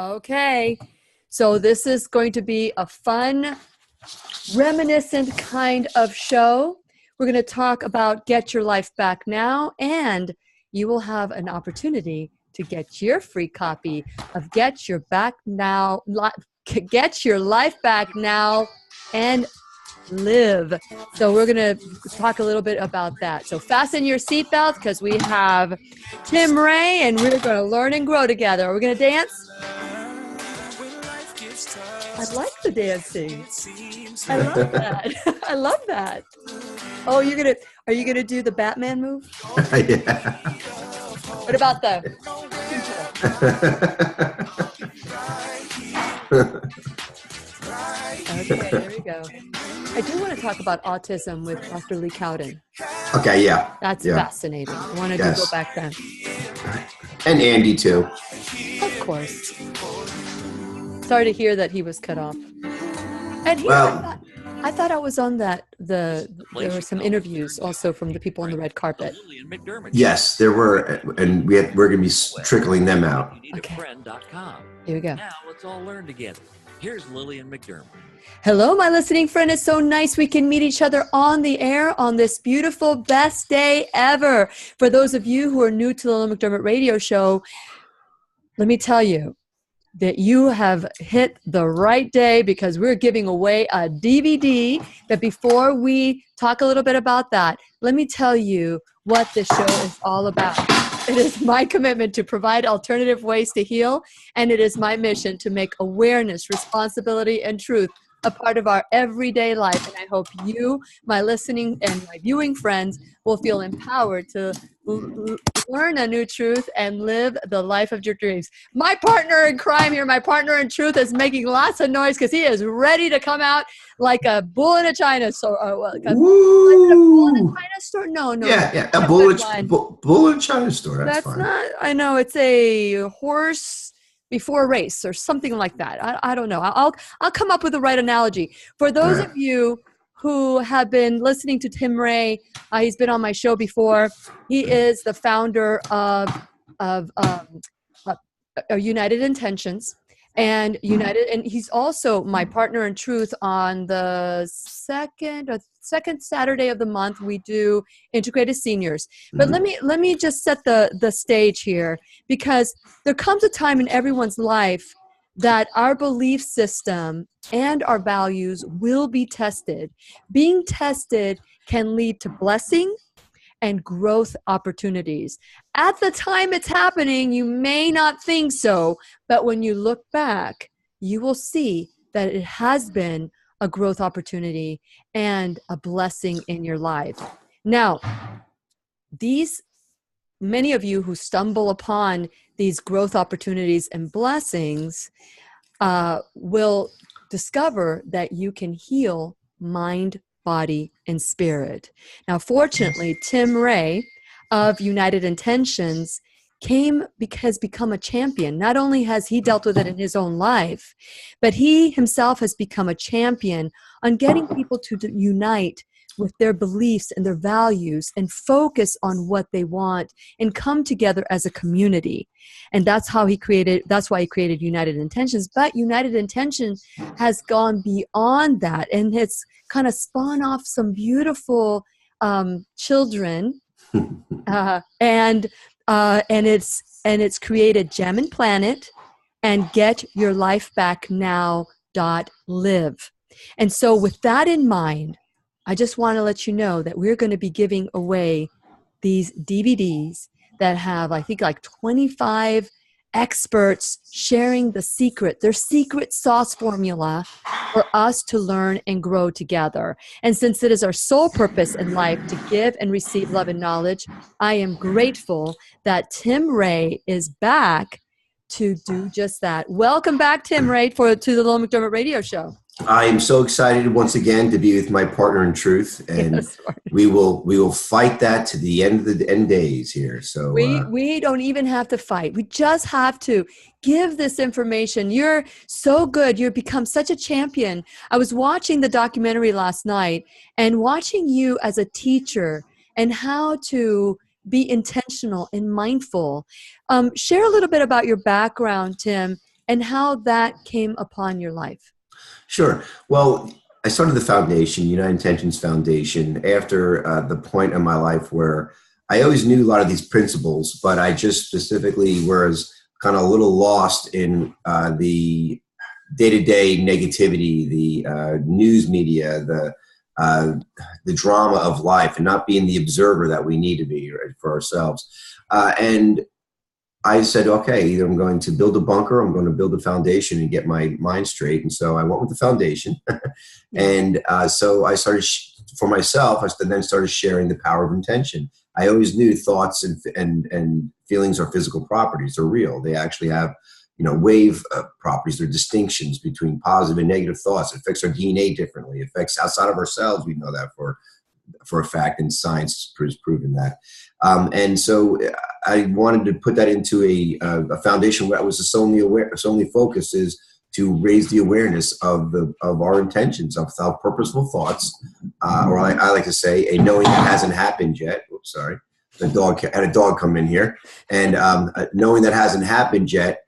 Okay. So this is going to be a fun, reminiscent kind of show. We're going to talk about Get Your Life Back Now, and you will have an opportunity to get your free copy of Get Your Life Back Now and Live. So we're going to talk a little bit about that. So fasten your seatbelts because we have Tim Ray and we're going to learn and grow together. Are we going to dance? I like the dancing. I love that. I love that. Oh, are you gonna do the Batman move? Yeah. What about the? Okay, there you go. I do want to talk about autism with Dr. Lee Cowden. Okay, yeah. That's fascinating. I want to go back then. And Andy too. Of course. Sorry to hear that he was cut off. And I thought I was on that. There were some interviews also from the people on the red carpet. Yes, there were, and we're going to be trickling them out. Okay. Here we go. Now let's all learn together. Here's Lillian McDermott. Hello, my listening friend. It's so nice we can meet each other on the air on this beautiful, best day ever. For those of you who are new to the Lillian McDermott radio show, let me tell you that you have hit the right day because we're giving away a DVD. But before we talk a little bit about that, let me tell you what this show is all about. It is my commitment to provide alternative ways to heal, and it is my mission to make awareness, responsibility, and truth a part of our everyday life. And I hope you, my listening and my viewing friends, will feel empowered to learn a new truth and live the life of your dreams. My partner in crime here, my partner in truth, is making lots of noise because he is ready to come out like a bull in a china store. Like a bull in a china store? No. Yeah, a bull in a china store. That's fine. Not, I know, it's a horse before a race or something like that. I don't know. I'll come up with the right analogy. For those of you who have been listening to Tim Ray, he's been on my show before. He is the founder of United Intentions. And he's also my partner in truth. On the second Saturday of the month, we do integrated seniors. But let me just set the stage here, because there comes a time in everyone's life that our belief system and our values will be tested. Being tested can lead to blessing and growth opportunities. At the time it's happening, you may not think so, but when you look back, you will see that it has been a growth opportunity and a blessing in your life. Now, many of you who stumble upon these growth opportunities and blessings will discover that you can heal mind, body, and spirit. Now, fortunately, Tim Ray of United Intentions has become a champion. Not only has he dealt with it in his own life, but he himself has become a champion on getting people to unite with their beliefs and their values and focus on what they want and come together as a community. And that's why he created United Intentions. But United Intentions has gone beyond that, and it's kind of spawned off some beautiful children, and it's created Gem and Planet and Get Your Life Back Now.live. And so with that in mind, I just want to let you know that we're going to be giving away these DVDs that have, I think, like 25 experts sharing their secret sauce formula for us to learn and grow together. And since it is our sole purpose in life to give and receive love and knowledge, I am grateful that Tim Ray is back to do just that. Welcome back, Tim Ray, to the Lillian McDermott Radio Show. I am so excited once again to be with my partner in truth, and Yes, we will fight that to the end of the end days here. So we don't even have to fight. We just have to give this information. You're so good. You've become such a champion. I was watching the documentary last night and watching you as a teacher and how to be intentional and mindful. Share a little bit about your background, Tim, and how that came upon your life. Sure. Well, I started the foundation, United Intentions Foundation, after the point in my life where I always knew a lot of these principles, but I just specifically was kind of a little lost in the day-to-day negativity, the news media, the drama of life, and not being the observer that we need to be, right, for ourselves. And I said, okay, either I'm going to build a bunker, or I'm going to build a foundation and get my mind straight. And so I went with the foundation. And so I started, for myself, I then started sharing the power of intention. I always knew thoughts and feelings are physical properties. They're real. They actually have, wave properties. They're distinctions between positive and negative thoughts. It affects our DNA differently. It affects outside of ourselves. We know that for a fact, and science has proven that. And so I wanted to put that into a foundation where I was its only focus is to raise the awareness of our intentions, of our purposeful thoughts, or I like to say, a knowing that hasn't happened yet. Oops, sorry. The dog had a dog come in here, and knowing that hasn't happened yet,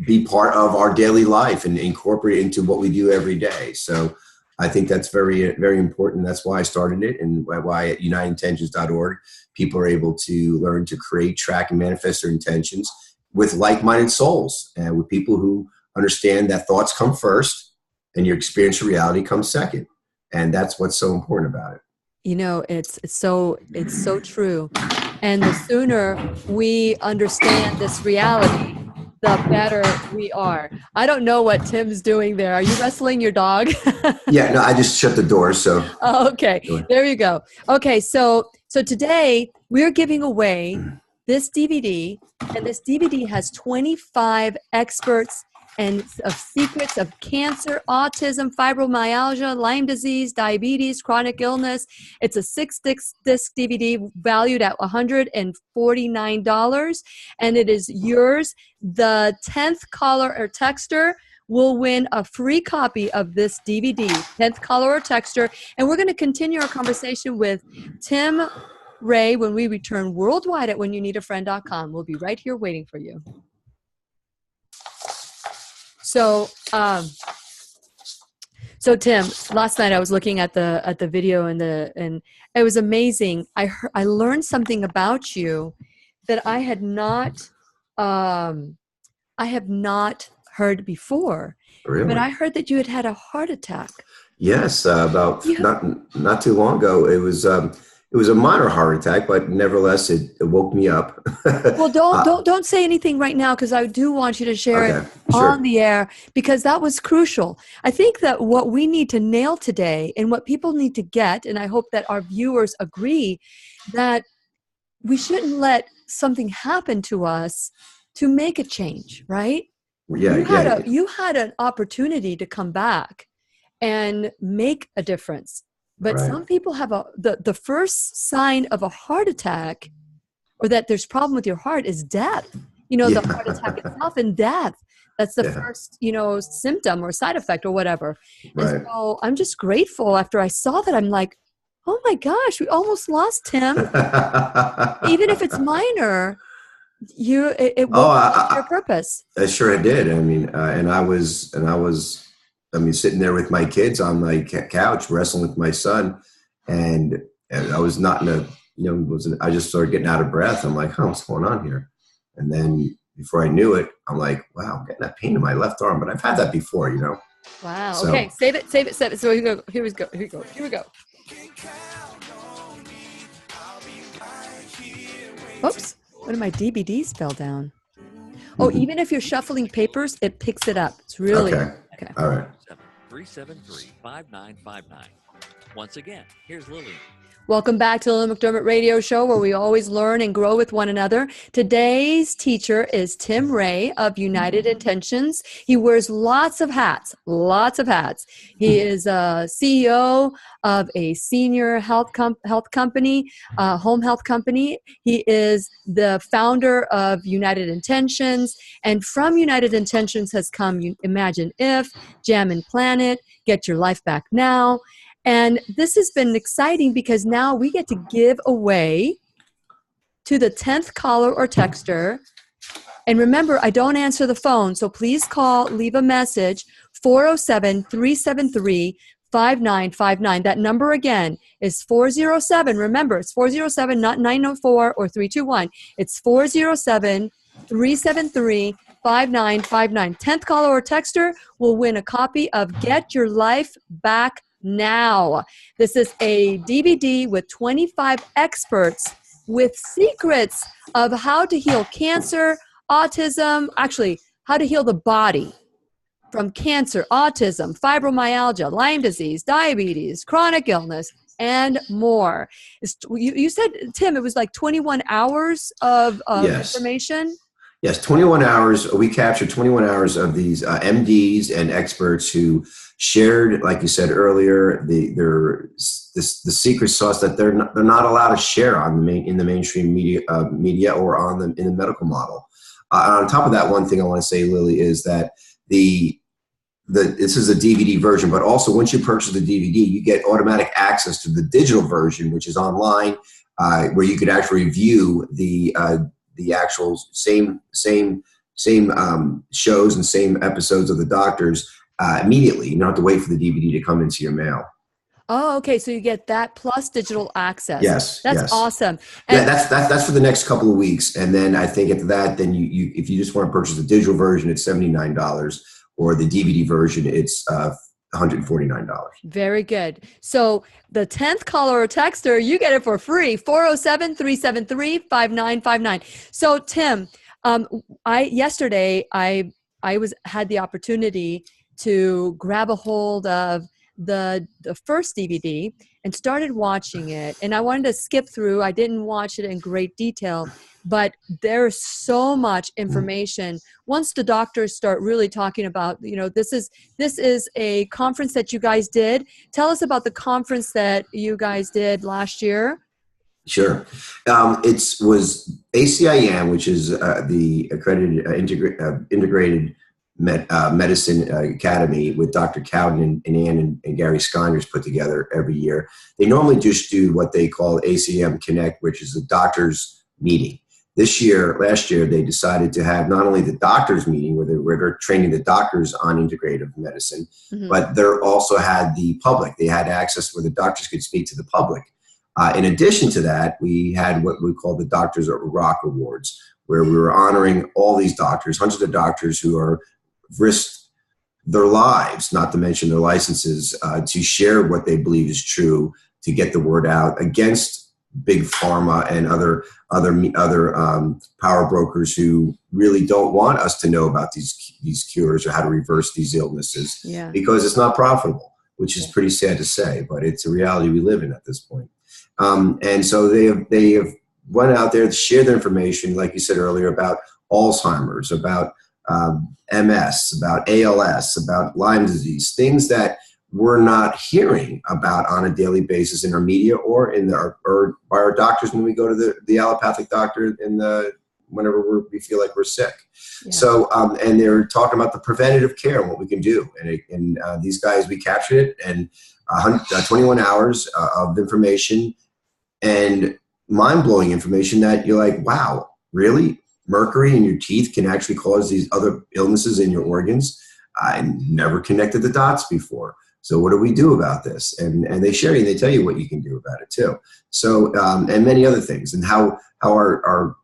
be part of our daily life and incorporate it into what we do every day. So I think that's very, very important. That's why I started it, and why at unitedintentions.org, people are able to learn to create, track, and manifest their intentions with like-minded souls, and with people who understand that thoughts come first and your experience of reality comes second. And that's what's so important about it. It's so true. And the sooner we understand this reality, the better we are. I don't know what Tim's doing there. Are you wrestling your dog? Yeah, no, I just shut the door. So. Oh, okay, there you go. Okay, so today we're giving away this DVD, and this DVD has 25 experts and of secrets of cancer, autism, fibromyalgia, Lyme disease, diabetes, chronic illness. It's a 6-disc DVD valued at $149, and it is yours. The 10th caller or texter will win a free copy of this DVD, 10th caller or texter. And we're going to continue our conversation with Tim Ray when we return worldwide at whenyounneedafriend.com. We'll be right here waiting for you. So Tim, last night I was looking at the video and it was amazing. I learned something about you that I have not heard before. Really? But I heard that you had a heart attack. Yes, about not too long ago. It was a minor heart attack, but nevertheless, it woke me up. Well, don't say anything right now, because I do want you to share it on the air, because that was crucial. I think that what we need to nail today, and what people need to get, and I hope that our viewers agree, that we shouldn't let something happen to us to make a change, right? Yeah, you had an opportunity to come back and make a difference. But some people have the first sign of a heart attack, or that there's problem with your heart, is death. The heart attack itself and death. That's the first, symptom or side effect or whatever. Right. And so I'm just grateful. After I saw that, I'm like, oh my gosh, we almost lost Tim. Even if it's minor, it will your purpose. I sure did. I mean, and I was sitting there with my kids on my couch, wrestling with my son, and I was not in a, I just started getting out of breath. I'm like, what's going on here? And then before I knew it, I'm like, wow, I'm getting that pain in my left arm, but I've had that before, Wow. So, okay. Save it. So here we go. Oops. What did my DVDs fell down? Oh, even if you're shuffling papers, it picks it up. It's really okay. All right. 373-5959. Once again, here's Lillian. Welcome back to the Lillian McDermott Radio Show, where we always learn and grow with one another. Today's teacher is Tim Ray of United Intentions. He wears lots of hats. He is a CEO of a senior health company, home health company. He is the founder of United Intentions. And from United Intentions has come Imagine If, Jam and Planet, Get Your Life Back Now. And this has been exciting because now we get to give away to the 10th caller or texter And remember, I don't answer the phone, so please call, leave a message, 407-373-5959. That number again is 407. Remember, it's 407, not 904 or 321. It's 407-373-5959. 10th caller or texter will win a copy of Get Your Life Back Now. This is a DVD with 25 experts with secrets of how to heal cancer, autism, actually, how to heal the body from cancer, autism, fibromyalgia, Lyme disease, diabetes, chronic illness, and more. You said, Tim, it was like 21 hours of Yes. information? Yes, 21 hours. We captured 21 hours of these MDs and experts who shared, like you said earlier, the secret sauce that they're not allowed to share in the mainstream media or in the medical model. On top of that, one thing I want to say, Lily, is that this is a DVD version, but also once you purchase the DVD, you get automatic access to the digital version, which is online, where you could actually view the actual same shows and same episodes of the doctors immediately. You don't have to wait for the DVD to come into your mail. Oh, okay. So you get that plus digital access. Yes, that's awesome. And that's for the next couple of weeks, and then I think after that, then you if you just want to purchase the digital version, it's $79, or the DVD version, it's $149. Very good. So the 10th caller or texter, you get it for free, 407-373-5959. So Tim, yesterday I had the opportunity to grab a hold of the first DVD and started watching it. And I wanted to skip through. I didn't watch it in great detail, but there's so much information. Once the doctors start really talking about, this is a conference that you guys did. Tell us about the conference that you guys did last year. Sure. It was ACIM, which is the accredited integrated medicine academy with Dr. Cowden and Ann and Gary Skinner's put together every year. They normally just do what they call ACM Connect, which is a doctor's meeting. Last year, they decided to have not only the doctors meeting where they're training the doctors on integrative medicine, but they also had the public. They had access where the doctors could speak to the public. In addition to that, we had what we call the Doctors Rock Awards, where we were honoring all these doctors, hundreds of doctors who are risked their lives, not to mention their licenses, to share what they believe is true, to get the word out against big pharma and other power brokers who really don't want us to know about these cures or how to reverse these illnesses, because it's not profitable, which is pretty sad to say, but it's a reality we live in at this point. And so they have went out there to share their information, like you said earlier, about Alzheimer's, about MS, about ALS, about Lyme disease, things that we're not hearing about on a daily basis in our media or or by our doctors when we go to the allopathic doctor whenever we feel like we're sick. So, and they're talking about the preventative care and what we can do. And these guys, we captured it, and 21 hours of information and mind-blowing information that you're like, wow, really? Mercury in your teeth can actually cause these other illnesses in your organs? I never connected the dots before. So what do we do about this? And they share you, and they tell you what you can do about it too. So, and many other things, and how we're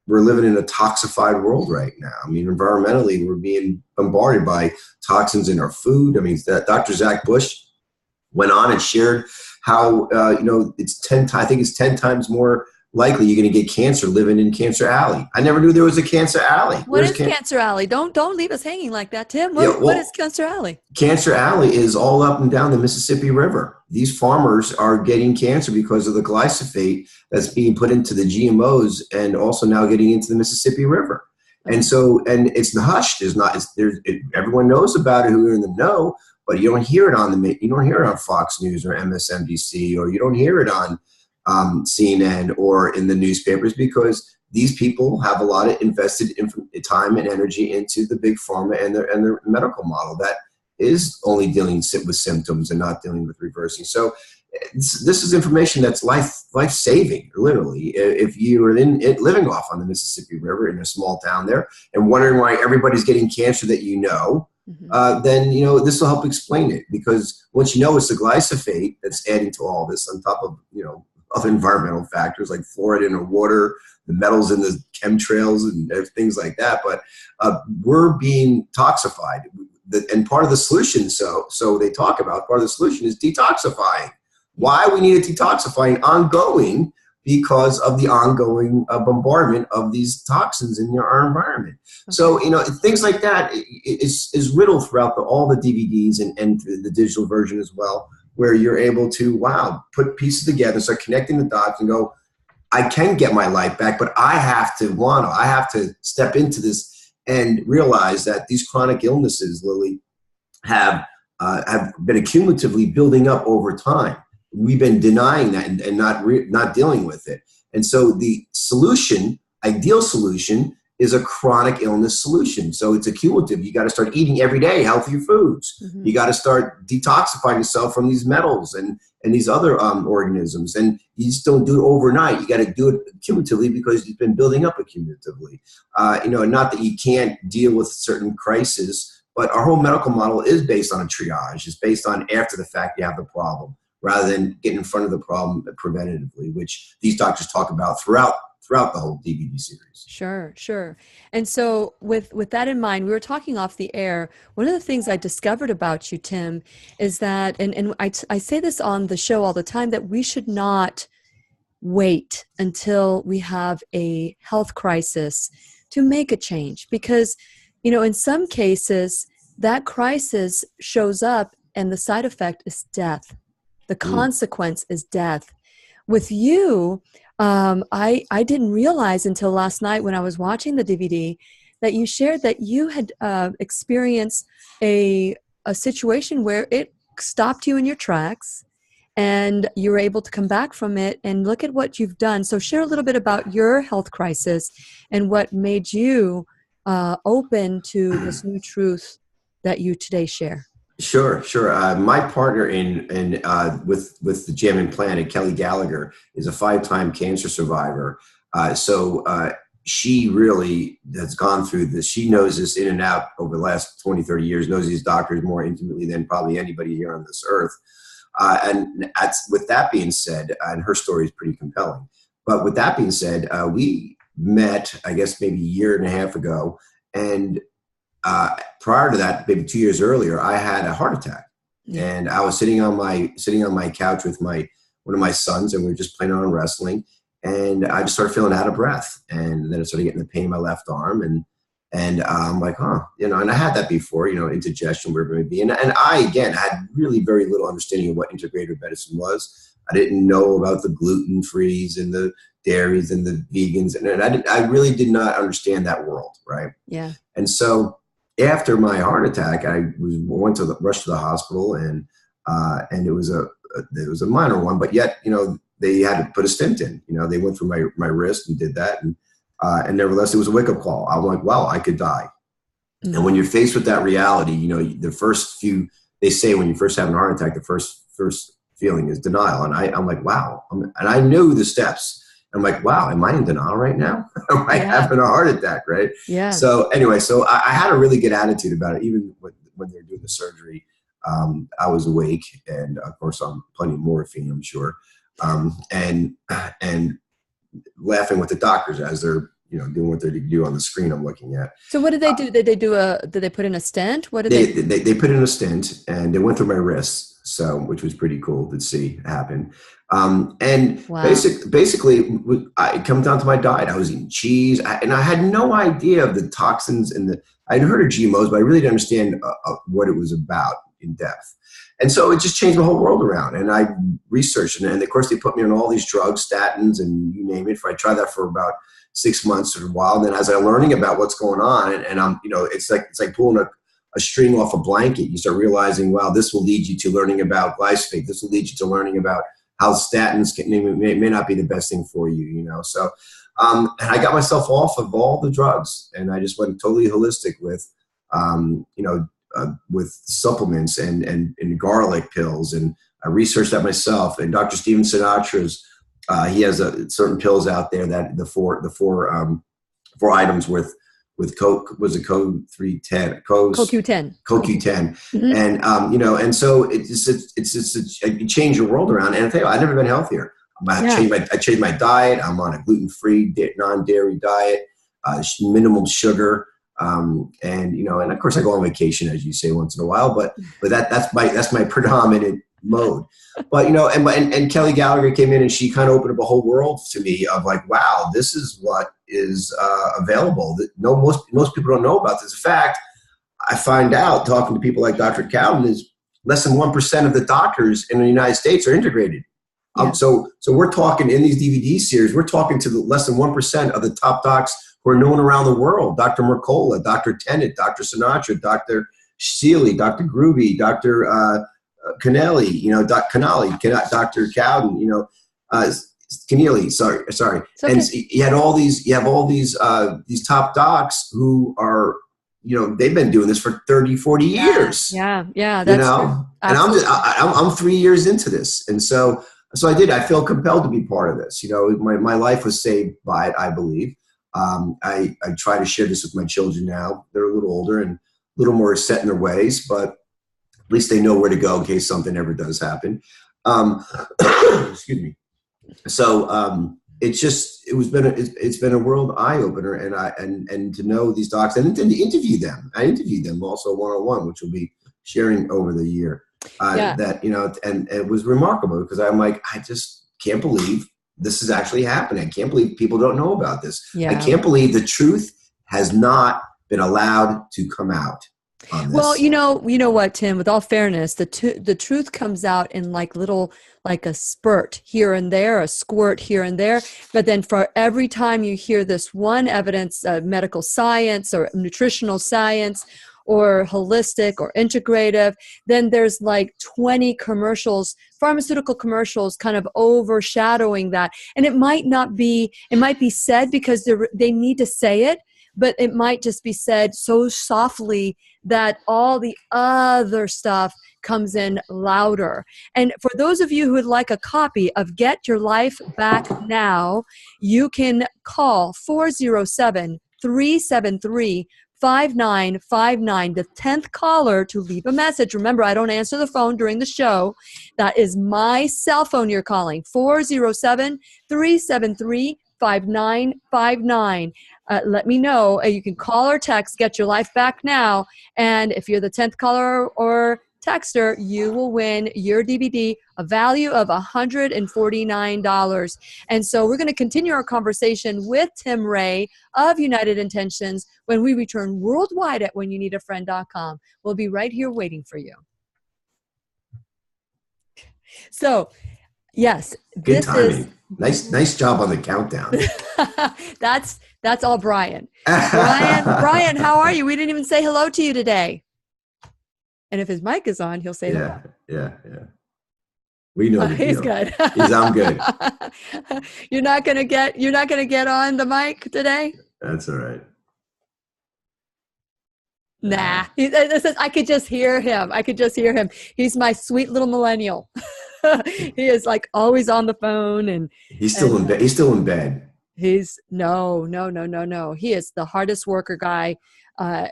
living in a toxified world right now. I mean, environmentally, we're being bombarded by toxins in our food. I mean, Dr. Zach Bush went on and shared how, it's 10 times more likely you're going to get cancer living in Cancer Alley. I never knew there was a Cancer Alley. What is Cancer Alley? Don't leave us hanging like that, Tim. What is Cancer Alley? Cancer Alley is all up and down the Mississippi River. These farmers are getting cancer because of the glyphosate that's being put into the GMOs and also now getting into the Mississippi River. And so, and it's hushed. Everyone knows about it who are in the know, but you don't hear it on Fox News or MSNBC, or you don't hear it on CNN or in the newspapers, because these people have a lot of invested time and energy into the big pharma and their medical model that is only dealing with symptoms and not dealing with reversing. So this is information that's life saving, literally. If you are living off on the Mississippi River in a small town there and wondering why everybody's getting cancer that then this will help explain it, because once you know it's the glyphosate that's adding to all this on top of other environmental factors like fluoride in the water, the metals in the chemtrails and things like that. But we're being toxified, and part of the solution. So they talk about part of the solution is detoxifying. Why we need a detoxifying ongoing? Because of the ongoing bombardment of these toxins in our environment. Okay. So, things like that is riddled throughout all the DVDs and the digital version as well, where you're able to, put pieces together, start connecting the dots and go, I can get my life back, but I have to step into this and realize that these chronic illnesses, Lily, have been accumulatively building up over time. We've been denying that and not dealing with it. And so the ideal solution is a chronic illness solution. So it's accumulative. You got to start eating every day healthier foods. Mm-hmm. You got to start detoxifying yourself from these metals and these other organisms. And you just don't do it overnight. You got to do it cumulatively because it's been building up accumulatively. Not that you can't deal with certain crises, but our whole medical model is based on a triage. It's based on after the fact you have the problem, rather than getting in front of the problem preventatively, which these doctors talk about throughout the whole DVD series. Sure. And so with that in mind, we were talking off the air. One of the things I discovered about you, Tim, is that, and I say this on the show all the time, that we should not wait until we have a health crisis to make a change. Because, in some cases, that crisis shows up and the side effect is death. The consequence is death. With you, I didn't realize until last night when I was watching the DVD that you shared that you had experienced a situation where it stopped you in your tracks and you were able to come back from it and look at what you've done. So share a little bit about your health crisis and what made you open to this new truth that you today share. Sure. My partner with the Jamming Planet, Kelly Gallagher, is a 5-time cancer survivor. She really has gone through this. She knows this in and out over the last 20, 30 years, knows these doctors more intimately than probably anybody here on this earth. With that being said, and her story is pretty compelling, but with that being said, we met, I guess, maybe a year and a half ago, and prior to that, maybe 2 years earlier, I had a heart attack, and I was sitting on my couch with one of my sons, and we were just playing on wrestling, and I just started feeling out of breath, and then I started getting the pain in my left arm, and I'm like, and I had that before, indigestion, wherever it may be, and I again had really very little understanding of what integrative medicine was. I didn't know about the gluten-frees and the dairies and the vegans, and I really did not understand that world, right? Yeah. And so after my heart attack, I went to rush to the hospital, and it was a minor one, but yet they had to put a stent in. They went through my wrist and did that, and nevertheless it was a wake up call. I'm like, wow, I could die. Mm-hmm. And when you're faced with that reality, the first few, they say when you first have a heart attack, the first feeling is denial, and I'm like, wow, and I knew the steps. I'm like, wow, am I in denial right now? Am I having a heart attack, right? Yeah. So anyway, I had a really good attitude about it. Even when they were doing the surgery, I was awake, and of course, on plenty of morphine, I'm sure, and laughing with the doctors as they're doing what they do on the screen I'm looking at. So what did they do? Did they put in a stent? What did they put in a stent, and they went through my wrists, which was pretty cool to see happen. And wow. Basically, I come down to my diet. I was eating cheese, and I had no idea of the toxins I'd heard of GMOs, but I really didn't understand what it was about in depth. And so it just changed my whole world around. And I researched, and of course they put me on all these drugs, statins, and you name it. I tried that for about 6 months or a while. And then as I'm learning about what's going on, and I'm, it's like pulling a string off a blanket. You start realizing, wow, this will lead you to learning about glyphosate. This will lead you to learning about how statins may not be the best thing for you, So, and I got myself off of all the drugs, and I just went totally holistic with, with supplements and garlic pills, and I researched that myself. And Dr. Stephen Sinatra's, he has certain pills out there that the four items with Coke was a code 310, CoQ10, CoQ10, Mm-hmm. and and so it changed your world around. And I tell you, I've never been healthier. I changed my diet. I'm on a gluten-free, non-dairy diet, minimal sugar, and of course I go on vacation, as you say, once in a while. But that's my predominant mode. But and Kelly Gallagher came in and she kind of opened up a whole world to me of like, wow, this is what is available that most people don't know about this. In fact, I find out talking to people like Dr. Cowden is less than 1% of the doctors in the United States are integrated. Yeah. So we're talking in these DVD series, we're talking to the less than 1% of the top docs who are known around the world. Dr. Mercola, Dr. Tennant, Dr. Sinatra, Dr. Seeley, Dr. Groovy, Dr. Canelli, Dr. Cowden, Keneally, sorry. Okay. And you have all these top docs who are, they've been doing this for 30, 40 years. Yeah. That's true. And I'm 3 years into this. And so I feel compelled to be part of this. My life was saved by it, I believe. I try to share this with my children now. They're a little older and a little more set in their ways, but at least they know where to go in case something ever does happen. Excuse me. So it's been a world eye opener, and to know these docs and to interview them. I interviewed them also one-on-one, which we'll be sharing over the year. That and it was remarkable because I'm like, I just can't believe this is actually happening. I can't believe people don't know about this. Yeah. I can't believe the truth has not been allowed to come out on this. Well, you know what, Tim, with all fairness, the truth comes out in like a spurt here and there, a squirt here and there. But then for every time you hear this one evidence, medical science or nutritional science or holistic or integrative, then there's like 20 commercials, pharmaceutical commercials kind of overshadowing that. And it might be said because they need to say it, but it might just be said so softly that all the other stuff comes in louder. And for those of you who would like a copy of Get Your Life Back Now, you can call 407-373-5959, the 10th caller to leave a message. Remember, I don't answer the phone during the show. That is my cell phone you're calling, 407-373-5959. Let me know. You can call or text, Get Your Life Back Now. And if you're the 10th caller or texter, you will win your DVD, a value of $149. And so we're going to continue our conversation with Tim Ray of United Intentions when we return worldwide at whenyounneedafriend.com. We'll be right here waiting for you. So, yes, good timing. Nice job on the countdown. That's all Brian. Brian, how are you? We didn't even say hello to you today. And if his mic is on, he'll say hello. Yeah. We know he's good. I'm good. You're not gonna get on the mic today? That's all right. Nah. I could just hear him. He's my sweet little millennial. He is like always on the phone and he's still in bed. He's still in bed. He's no. He is the hardest worker guy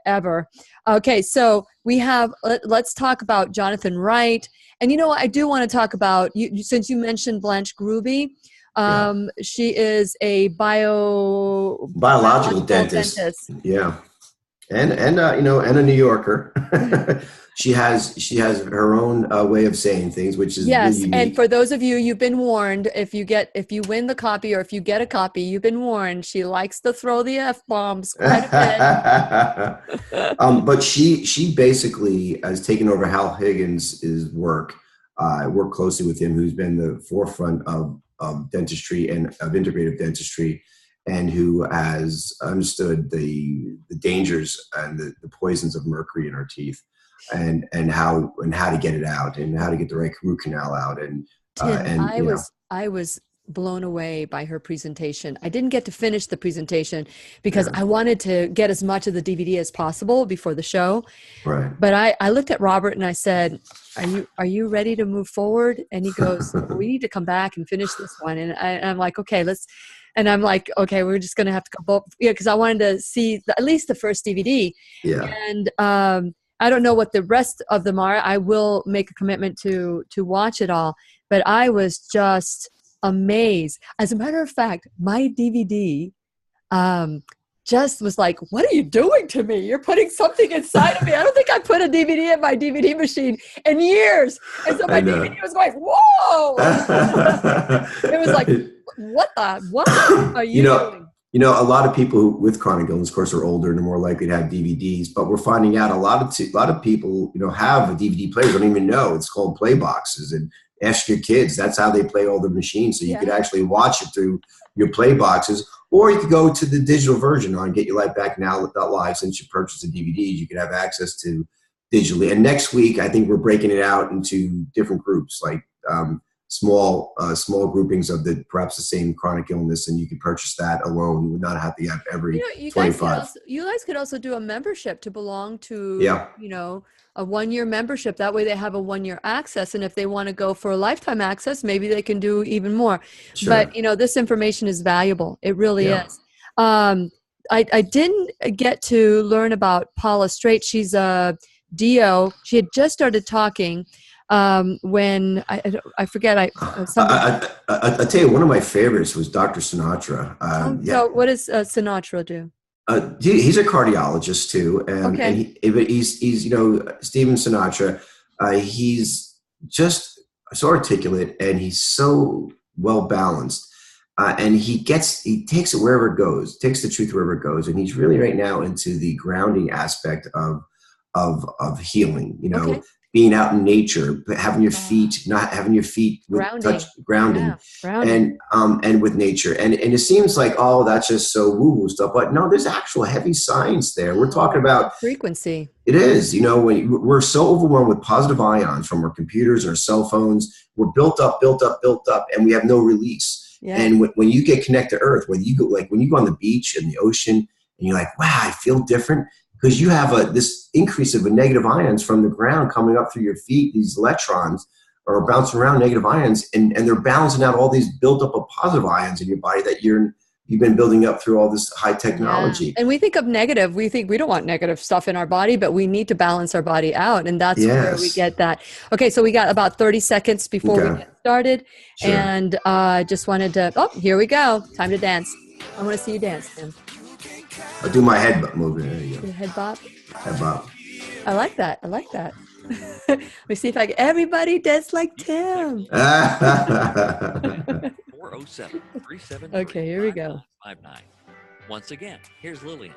ever. Okay, so let's talk about Jonathan Wright. And I do want to talk about you since you mentioned Blanche Grooby. She is a biological dentist. Yeah. And a New Yorker. She has her own way of saying things, which is yes. really unique. And for those of you, you've been warned. If you win the copy, or if you get a copy, you've been warned. She likes to throw the F-bombs quite a bit. But she basically has taken over Hal Higgins' work. I work closely with him, who's been the forefront of dentistry and of integrative dentistry, and who has understood the dangers and the poisons of mercury in our teeth, and how to get it out, and how to get the right root canal out. And Tim, I was blown away by her presentation. I didn't get to finish the presentation because I wanted to get as much of the DVD as possible before the show. Right. But I looked at Robert and I said, are you ready to move forward? And he goes, we need to come back and finish this one. And I'm like, okay, and I'm like, okay, we're just going to have to go both, because I wanted to see at least the first DVD. Yeah. And I don't know what the rest of them are. I will make a commitment to watch it all. But I was just amazed. As a matter of fact, my DVD just was like, what are you doing to me? You're putting something inside of me. I don't think I put a DVD in my DVD machine in years. And so my DVD was going, whoa. It was like, what are you doing? You know, a lot of people with chronic illness, of course, are older and are more likely to have DVDs. But we're finding out a lot of people, have a DVD player, don't even know. It's called play boxes. And ask your kids. That's how they play all the machines. So you could actually watch it through your play boxes, or you could go to the digital version on Get Your Life Back Now Live. Since you purchase the DVDs, you could have access to digitally. And next week, I think we're breaking it out into different groups, like small groupings of perhaps the same chronic illness, and you could purchase that alone. You would not have to have every 25. You guys could also do a membership to belong to, a 1-year membership. That way they have a 1-year access. And if they want to go for a lifetime access, maybe they can do even more. Sure. But, this information is valuable. It really is. I didn't get to learn about Paula Strait. She's a DO. She had just started talking when I forget. I'll tell you, one of my favorites was Dr. Sinatra. So what does Sinatra do? He's a cardiologist too, and he's Stephen Sinatra. He's just so articulate, and he's so well balanced, and he takes it wherever it goes, takes the truth wherever it goes, and he's really right now into the grounding aspect of healing. Being out in nature, having your feet, not having your feet grounding, and with nature. And it seems like, that's just so woo-woo stuff. But no, there's actual heavy science there. We're talking about frequency. It is, when we're so overwhelmed with positive ions from our computers, our cell phones, we're built up, and we have no release. Yeah. And when you get connected to Earth, when you go on the beach and the ocean, and you're like, wow, I feel different. Because you have this increase of negative ions from the ground coming up through your feet. These electrons are bouncing around, negative ions, and they're balancing out all these built up of positive ions in your body that you've been building up through all this high technology. Yeah. And we think of negative. We think we don't want negative stuff in our body, but we need to balance our body out. And that's where we get that. Okay, so we got about 30 seconds before we get started. Sure. And just wanted to, here we go. Time to dance. I want to see you dance, Tim. I'll do my head movement. There you go. Head bop? Head bop. I like that. Let me see if I can. Everybody dance like Tim. 407-373. Okay, here we go. 59. Once again, here's Lillian.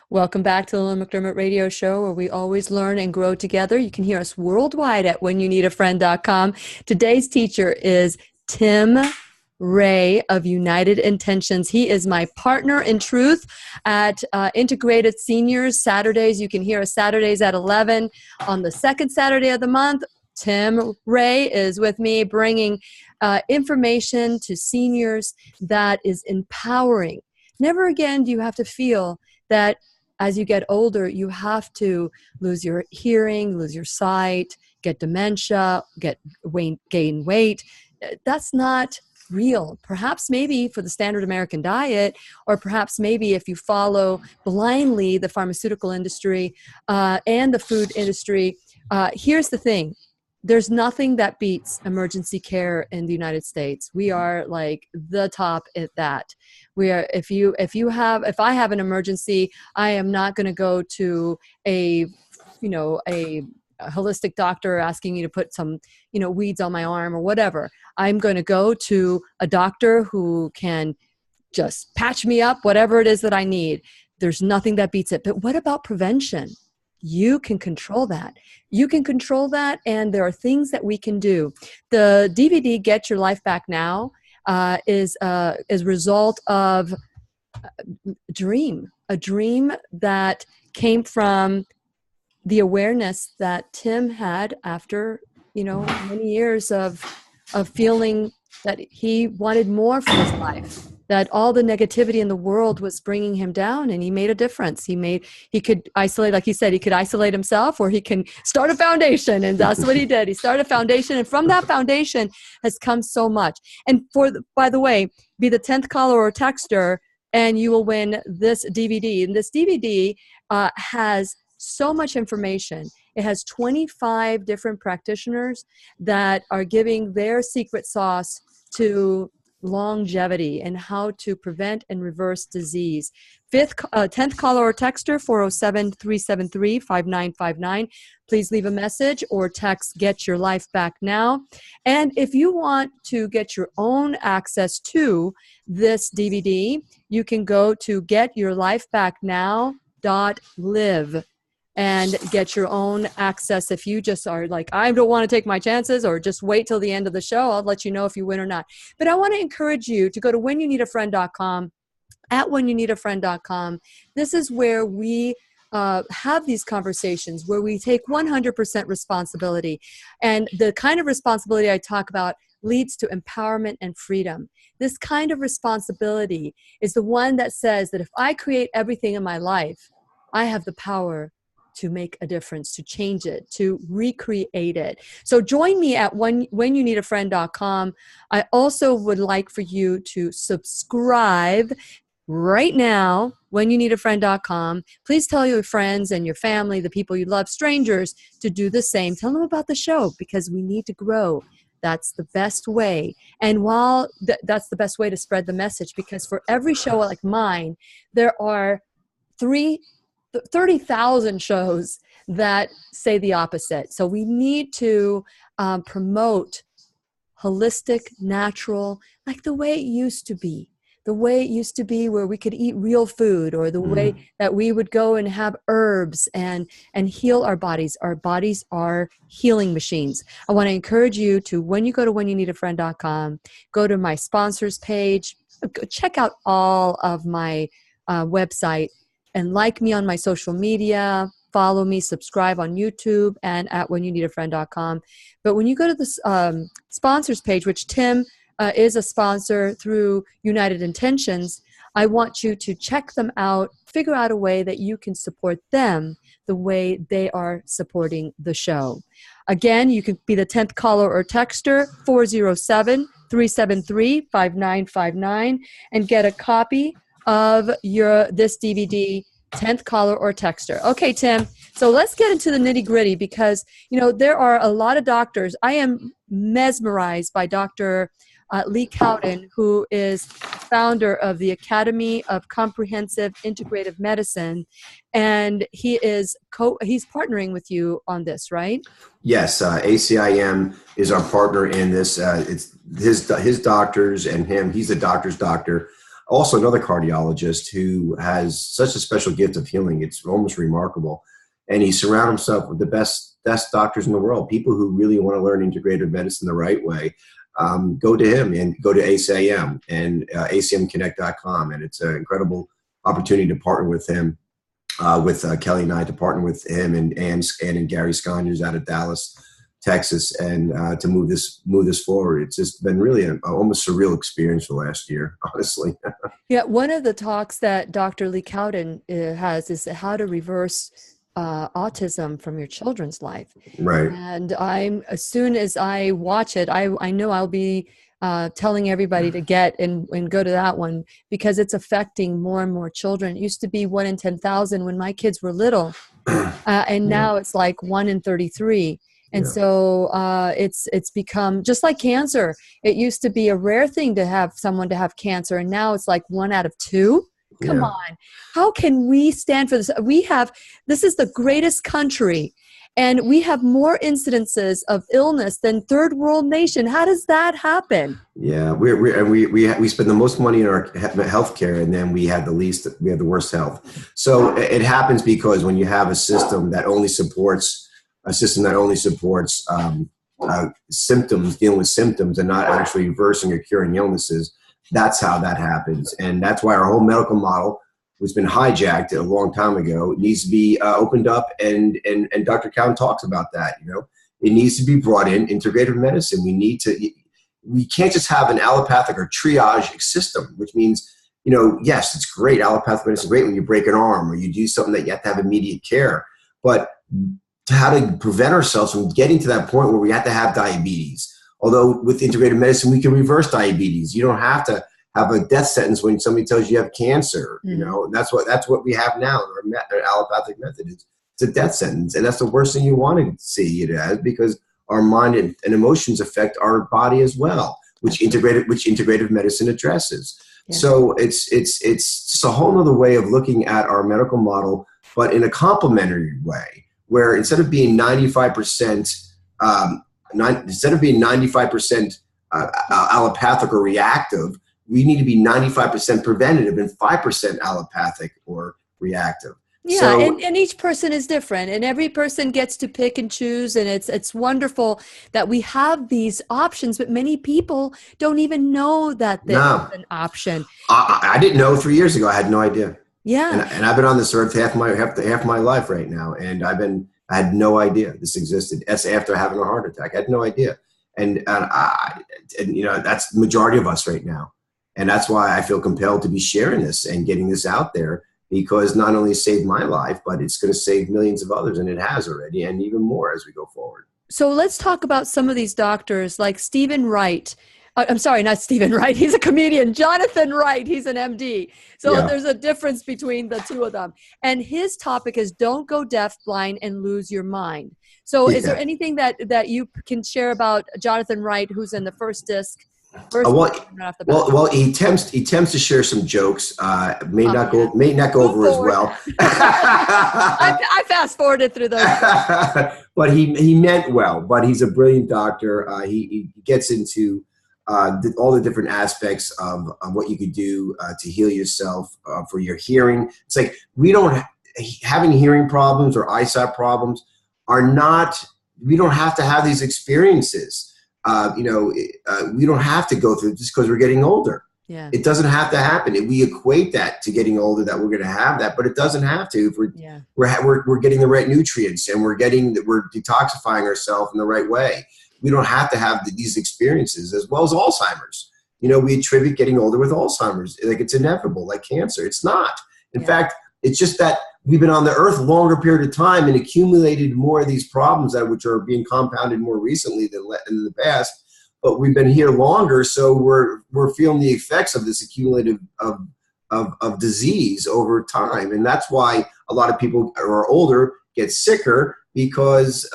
Welcome back to the Lillian McDermott Radio Show, where we always learn and grow together. You can hear us worldwide at whenyouneedafriend.com. Today's teacher is Tim Ray of United Intentions. He is my partner in truth at Integrated Seniors Saturdays. You can hear us Saturdays at 11. On the second Saturday of the month, Tim Ray is with me bringing information to seniors that is empowering. Never again do you have to feel that as you get older, you have to lose your hearing, lose your sight, get dementia, gain weight. That's not real. Perhaps maybe for the standard American diet, or perhaps maybe if you follow blindly the pharmaceutical industry and the food industry. Here's the thing. There's nothing that beats emergency care in the United States. We are like the top at that. We are, if I have an emergency, I am not going to go to a holistic doctor asking you to put some, weeds on my arm or whatever. I'm going to go to a doctor who can just patch me up, whatever it is that I need. There's nothing that beats it. But what about prevention? You can control that. You can control that, and there are things that we can do. The DVD Get Your Life Back Now is a result of a dream that came from the awareness that Tim had after, many years of feeling that he wanted more for his life, that all the negativity in the world was bringing him down, and he made a difference. He could isolate, like he said, he could isolate himself, or he can start a foundation, and that's what he did. He started a foundation, and from that foundation has come so much. And by the way, be the 10th caller or texter, and you will win this DVD. And this DVD has so much information. It has 25 different practitioners that are giving their secret sauce to longevity and how to prevent and reverse disease. 10th caller or texter, 407-373-5959. Please leave a message or text "Get Your Life Back Now." And if you want to get your own access to this DVD, you can go to getyourlifebacknow.live and get your own access. If you just are like, I don't want to take my chances, or just wait till the end of the show, I'll let you know if you win or not. But I want to encourage you to go to whenyouneedafriend.com, at whenyouneedafriend.com. This is where we have these conversations, where we take 100% responsibility. And the kind of responsibility I talk about leads to empowerment and freedom. This kind of responsibility is the one that says that if I create everything in my life, I have the power to make a difference, to change it, to recreate it. So join me at whenyouneedafriend.com. I also would like for you to subscribe right now, whenyouneedafriend.com. Please tell your friends and your family, the people you love, strangers, to do the same. Tell them about the show, because we need to grow. That's the best way. And while that's the best way to spread the message, because for every show like mine, there are 30,000 shows that say the opposite. So we need to promote holistic, natural, like the way it used to be. The way it used to be, where we could eat real food, or the way that we would go and have herbs and heal our bodies. Our bodies are healing machines. I want to encourage you to, when you go to whenyouneedafriend.com, go to my sponsors page, check out all of my website, and like me on my social media, follow me, subscribe on YouTube, and at whenyouneedafriend.com. But when you go to the sponsors page, which Tim is a sponsor through United Intentions, I want you to check them out, figure out a way that you can support them the way they are supporting the show. Again, you can be the 10th caller or texter, 407-373-5959, and get a copy of this DVD, 10th caller or texter. Okay, Tim, so let's get into the nitty gritty, because, there are a lot of doctors. I am mesmerized by Dr. Lee Cowden, who is founder of the Academy of Comprehensive Integrative Medicine, and he's partnering with you on this, right? Yes, ACIM is our partner in this. It's his doctors and him. He's the doctor's doctor. Also, another cardiologist who has such a special gift of healing. It's almost remarkable. And he surrounds himself with the best doctors in the world, people who really want to learn integrative medicine the right way. Go to him and go to ACIM and acimconnect.com. And it's an incredible opportunity to partner with him, with Kelly and I, to partner with him and Gary Scon, who's out of Dallas, Texas, and to move this forward. It's just been really an almost surreal experience for last year, honestly. Yeah, one of the talks that Dr. Lee Cowden has is how to reverse autism from your children's life. Right. And as soon as I watch it, I know I'll be telling everybody to get and go to that one, because it's affecting more and more children. It used to be 1 in 10,000 when my kids were little, and now it's like 1 in 33. And so it's become just like cancer. It used to be a rare thing to have someone to have cancer, and now it's like 1 out of 2. Come on. How can we stand for this? This is the greatest country, and we have more incidences of illness than third world nation. How does that happen? Yeah, we spend the most money in our healthcare, and then we have the worst health. So it happens because when you have a system that only supports symptoms, dealing with symptoms, and not actually reversing or curing illnesses, that's how that happens. And that's why our whole medical model, which has been hijacked a long time ago, needs to be opened up. And Dr. Cowden talks about that. It needs to be brought in, integrative medicine. We need to, we can't just have an allopathic or triage system, which means, yes, it's great. Allopathic medicine is great when you break an arm or you do something that you have to have immediate care. But how to prevent ourselves from getting to that point where we have to have diabetes. Although with integrative medicine, we can reverse diabetes. You don't have to have a death sentence when somebody tells you have cancer. And that's what we have now. Our allopathic method is it's a death sentence, and that's the worst thing you want to see it as, because our mind and emotions affect our body as well, which integrative medicine addresses. Yeah. So it's just a whole other way of looking at our medical model, but in a complementary way, where instead of being 95% allopathic or reactive, we need to be 95% preventative and 5% allopathic or reactive. Yeah, so, and each person is different, and every person gets to pick and choose, and it's wonderful that we have these options, but many people don't even know that there's an option. I didn't know 3 years ago. I had no idea. Yeah. And I've been on this earth half my life right now, and I had no idea this existed. That's after having a heart attack. I had no idea. And that's the majority of us right now. And that's why I feel compelled to be sharing this and getting this out there, because not only saved my life, but it's going to save millions of others, and it has already, and even more as we go forward. So let's talk about some of these doctors, like Stephen Wright. I'm sorry, not Stephen Wright. He's a comedian. Jonathan Wright. He's an MD. So there's a difference between the two of them. And his topic is don't go deaf, blind, and lose your mind. So is there anything that you can share about Jonathan Wright, who's in the first disc? Well, he attempts to share some jokes. May not go over as well. I fast forwarded through those. But he meant well. But he's a brilliant doctor. He gets into all the different aspects of what you could do to heal yourself for your hearing. It's like having hearing problems or eyesight problems are not. We don't have to have these experiences. We don't have to go through just because we're getting older. Yeah. It doesn't have to happen. We equate that to getting older, that we're going to have that, but it doesn't have to. If we're getting the right nutrients and we're detoxifying ourselves in the right way. We don't have to have these experiences, as well as Alzheimer's. We attribute getting older with Alzheimer's. Like it's inevitable, like cancer. It's not. In fact, it's just that we've been on the earth a longer period of time and accumulated more of these problems which are being compounded more recently than in the past. But we've been here longer, so we're feeling the effects of this accumulative of disease over time. And that's why a lot of people who are older get sicker, because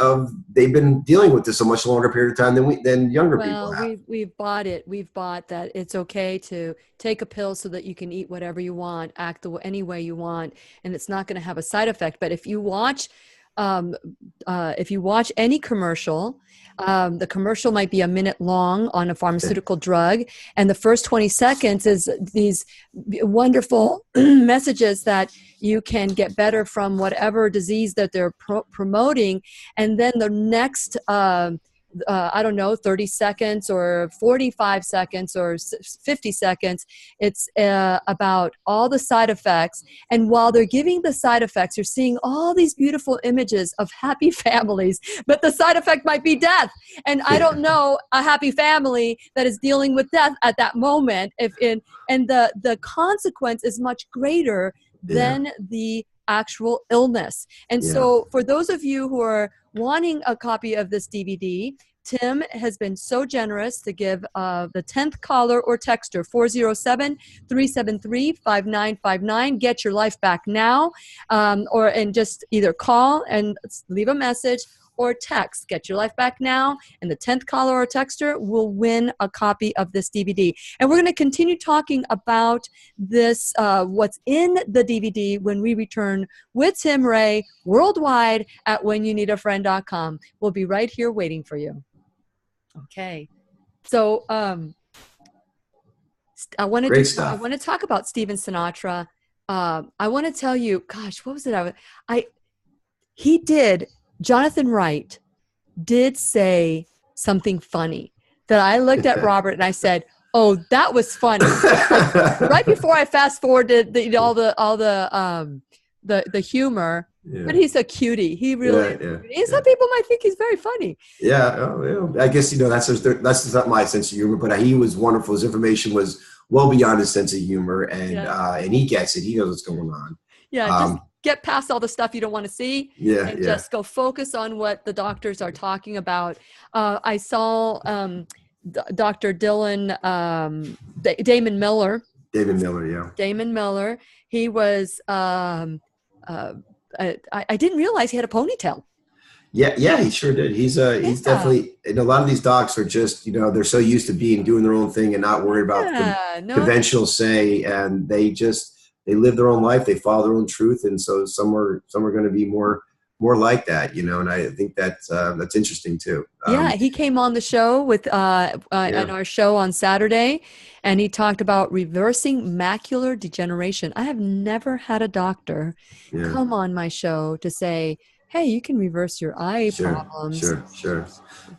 they've been dealing with this a much longer period of time than younger people have. We've bought it. We've bought that it's okay to take a pill so that you can eat whatever you want, act any way you want, and it's not going to have a side effect. But if you watch any commercial, the commercial might be a minute long on a pharmaceutical drug, and the first 20 seconds is these wonderful messages that you can get better from whatever disease that they're promoting, and then the next 30 seconds or 45 seconds or 50 seconds, it's about all the side effects. And while they're giving the side effects, you're seeing all these beautiful images of happy families, but the side effect might be death. And I don't know a happy family that is dealing with death at that moment. And the consequence is much greater than the actual illness. And so for those of you who are wanting a copy of this DVD, Tim has been so generous to give the 10th caller or texter, 407-373-5959. Get your life back now, and just either call and leave a message or text, get your life back now, and the 10th caller or texter will win a copy of this DVD. And we're going to continue talking about this, what's in the DVD, when we return with Tim Ray worldwide at whenyouneedafriend.com. We'll be right here waiting for you. Okay. So I want to talk about Stephen Sinatra. I want to tell you, gosh, what was it? Jonathan Wright did say something funny that I looked at Robert and I said, "Oh, that was funny." Right before I fast forwarded all the humor, Yeah. But he's a cutie. He really is. Yeah. And some people might think he's very funny. Yeah. Oh, yeah. I guess, that's not my sense of humor, but he was wonderful. His information was well beyond his sense of humor, and he gets it. He knows what's going on. Yeah. Just get past all the stuff you don't want to see. And just go focus on what the doctors are talking about. I saw Dr. Damon Miller. Damon Miller. He was, I didn't realize he had a ponytail. Yeah, he sure did. He's definitely, and a lot of these docs are just, they're so used to doing their own thing and not worried about conventional say, and they live their own life. They follow their own truth. And so some are going to be more like that, and I think that's interesting too. He came on the show with on our show on Saturday, and he talked about reversing macular degeneration. I have never had a doctor come on my show to say, hey, you can reverse your eye problems. Sure.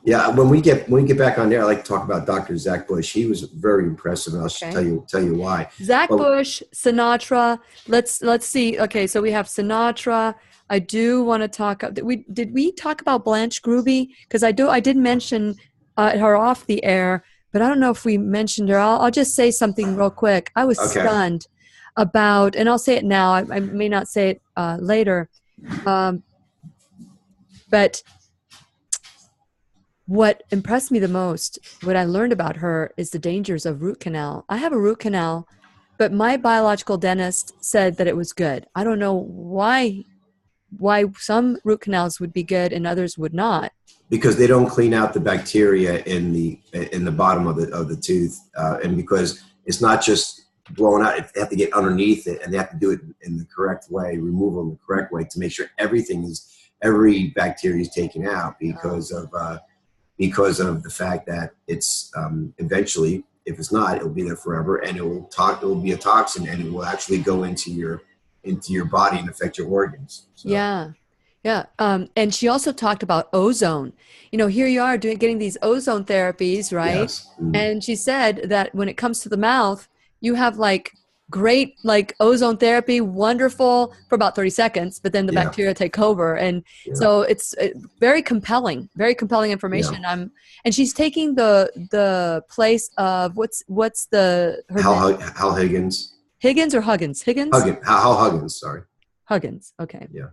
Yeah, when we get back on there, I like to talk about Dr. Zach Bush. He was very impressive, and I'll tell you why. Zach Bush, Sinatra. Let's see. Okay, so we have Sinatra. I do want to talk. Did we talk about Blanche Grube? Because I did mention her off the air, but I don't know if we mentioned her. I'll just say something real quick. I was stunned about, and I'll say it now. I may not say it later. But what impressed me the most, what I learned about her, is the dangers of root canal. I have a root canal, but my biological dentist said that it was good. I don't know why some root canals would be good and others would not. Because they don't clean out the bacteria in the bottom of the tooth, and because it's not just blowing out, they have to get underneath it, and they have to do it in the correct way, remove them the correct way to make sure every bacteria is taken out, because of the fact that it's eventually, if it's not, it'll be there forever, and it will be a toxin, and it will actually go into your body and affect your organs. So. Yeah. And she also talked about ozone. Here you are getting these ozone therapies, right? Yes. Mm-hmm. And she said that when it comes to the mouth, you have great ozone therapy, wonderful for about 30 seconds, but then the bacteria take over. And so it's very compelling information. Yeah. And she's taking the place of what's her Hal Higgins. Higgins or Huggins? Hal Huggins, sorry. Huggins, okay. Yeah.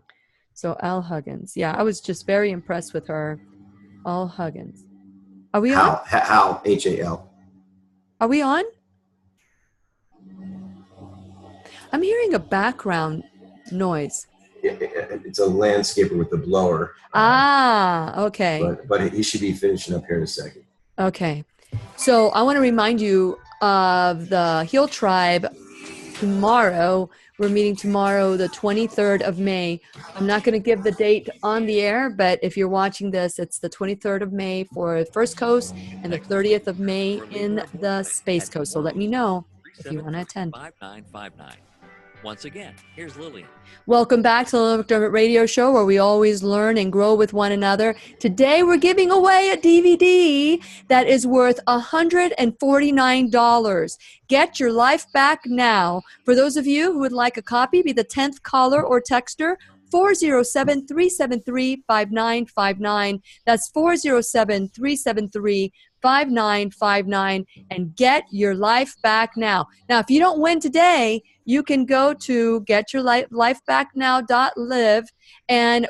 So Al Huggins. Yeah, I was just very impressed with her. Al Huggins. Are we on? Hal, H-A-L. Are we on? I'm hearing a background noise. It's a landscaper with the blower. Okay. But he should be finishing up here in a second. Okay. So I want to remind you of the Heal Tribe tomorrow. We're meeting tomorrow, the 23rd of May. I'm not going to give the date on the air, but if you're watching this, it's the 23rd of May for First Coast and the 30th of May in the Space Coast. So let me know if you want to attend. 5959. Once again, here's Lillian. Welcome back to the Lillian McDermott Radio Show, where we always learn and grow with one another. Today, we're giving away a DVD that is worth $149. Get your life back now. For those of you who would like a copy, be the 10th caller or texter, 407-373-5959. That's 407-373-5959, and get your life back now. Now, if you don't win today, you can go to getyouрлifebacknow.live and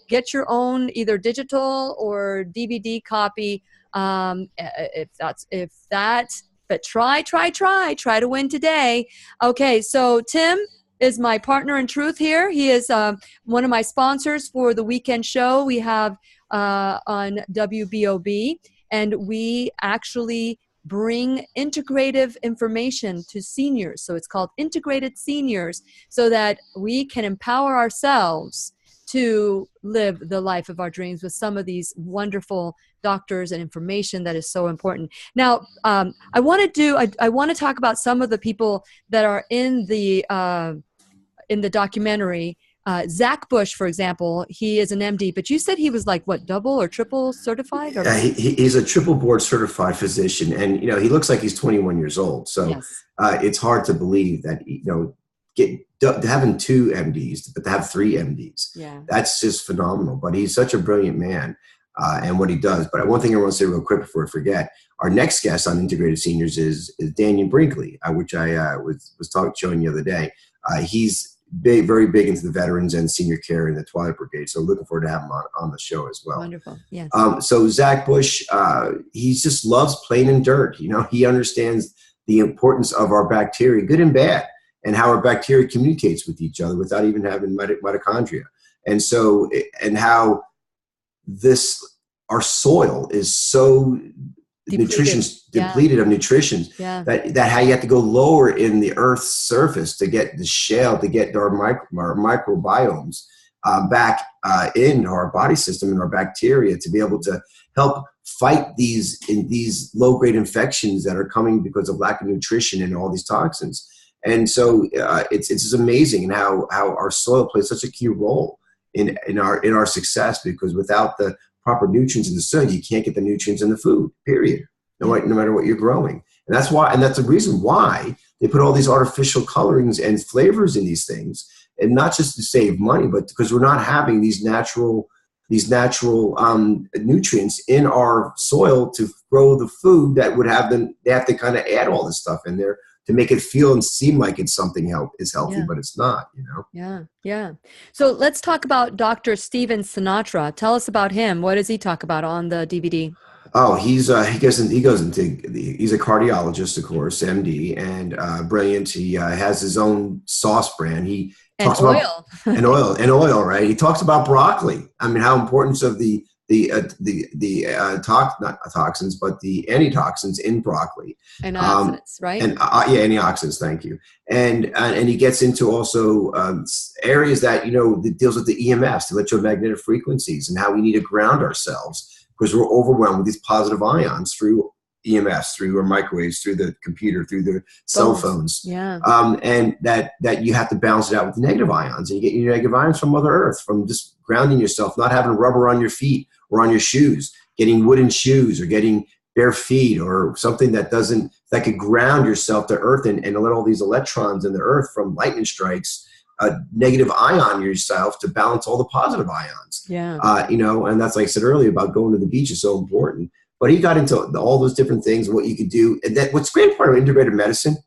get your own either digital or DVD copy. But try to win today. Okay, so Tim is my partner in truth here. He is one of my sponsors for the weekend show we have on WBOB, and we actually bring integrative information to seniors. So it's called Integrated Seniors, so that we can empower ourselves to live the life of our dreams with some of these wonderful doctors and information that is so important. Now, I want to talk about some of the people that are in the documentary. Zach Bush, for example, he is an MD, but you said he was double or triple certified? Or? Yeah, he's a triple board certified physician, and he looks like he's 21 years old. So yes. It's hard to believe that having 2 MDs, but to have 3 MDs. Yeah. That's just phenomenal. But he's such a brilliant man and what he does. But one thing I want to say real quick before I forget, our next guest on Integrated Seniors is Dannion Brinkley, which I was showing you the other day. He's very big into the veterans and senior care in the Twilight Brigade. So looking forward to having him on the show as well. Wonderful. Yes. So Zach Bush, he just loves playing in dirt. You know, he understands the importance of our bacteria, good and bad, and how our bacteria communicates with each other without even having mitochondria. And so, and how our soil is so depleted of nutrition that how you have to go lower in the Earth's surface to get the shale, to get our microbiomes back in our body system and our bacteria to be able to help fight these low-grade infections that are coming because of lack of nutrition and all these toxins. And so it's just amazing and how our soil plays such a key role in our success, because without the proper nutrients in the soil, you can't get the nutrients in the food, period, no matter what you're growing. And that's the reason why they put all these artificial colorings and flavors in these things, and not just to save money, but because we're not having these natural nutrients in our soil to grow the food that would have them. They have to kind of add all this stuff in there to make it feel and seem like it's something is healthy, but it's not, you know? Yeah. Yeah. So let's talk about Dr. Stephen Sinatra. Tell us about him. What does he talk about on the DVD? Oh, he goes into he's a cardiologist, of course, MD, and brilliant. He has his own sauce brand. He talks about oil, right? He talks about broccoli. I mean, how importance of the not toxins, but the antitoxins in broccoli. Antioxidants, right? And antioxidants. Thank you. And he gets into also areas that, that deals with the EMFs, the electromagnetic frequencies, and how we need to ground ourselves because we're overwhelmed with these positive ions through EMFs, through our microwaves, through the computer, through the cell phones. Yeah. And that you have to balance it out with negative ions. And you get your negative ions from Mother Earth, from just grounding yourself, not having rubber on your feet or on your shoes, getting wooden shoes or getting bare feet or something that could ground yourself to Earth and let all these electrons in the Earth from lightning strikes negative ion yourself to balance all the positive ions. Yeah. And that's, like I said earlier, about going to the beach is so important. But he got into all those different things, what you could do. And that what's great part of integrated medicine,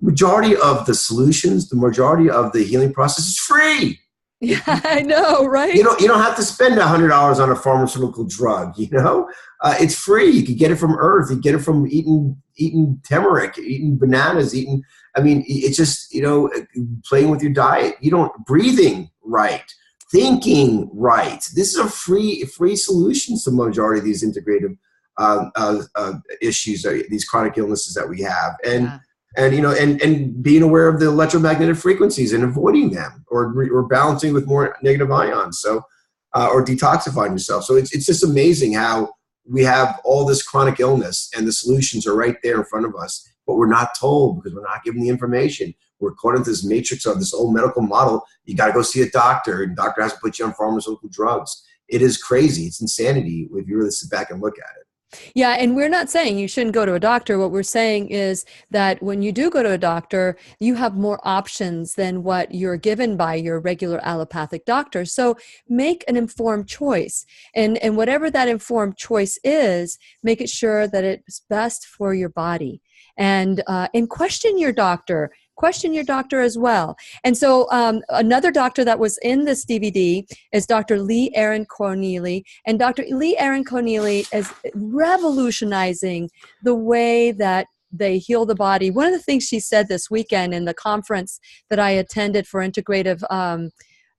majority of the solutions, the majority of the healing process is free. Yeah, I know, right? You don't have to spend $100 on a pharmaceutical drug, it's free. You can get it from Earth. You get it from eating turmeric, eating bananas, it's just, playing with your diet. Breathing right, thinking right. This is a free solutions to the majority of these integrative issues, these chronic illnesses that we have. And being aware of the electromagnetic frequencies and avoiding them or balancing with more negative ions. So, or detoxifying yourself. So it's just amazing how we have all this chronic illness and the solutions are right there in front of us, but we're not told because we're not given the information. We're caught into this matrix of this old medical model. You got to go see a doctor, and the doctor has to put you on pharmaceutical drugs. It is crazy. It's insanity if you really sit back and look at it. Yeah, and we're not saying you shouldn't go to a doctor. What we're saying is that when you do go to a doctor, you have more options than what you're given by your regular allopathic doctor. So make an informed choice. And whatever that informed choice is, make it sure that it's best for your body. And question your doctor. Question your doctor as well. And so another doctor that was in this DVD is Dr. Lee Aaron Corneli. And Dr. Lee Aaron Corneli is revolutionizing the way that they heal the body. One of the things she said this weekend in the conference that I attended for integrative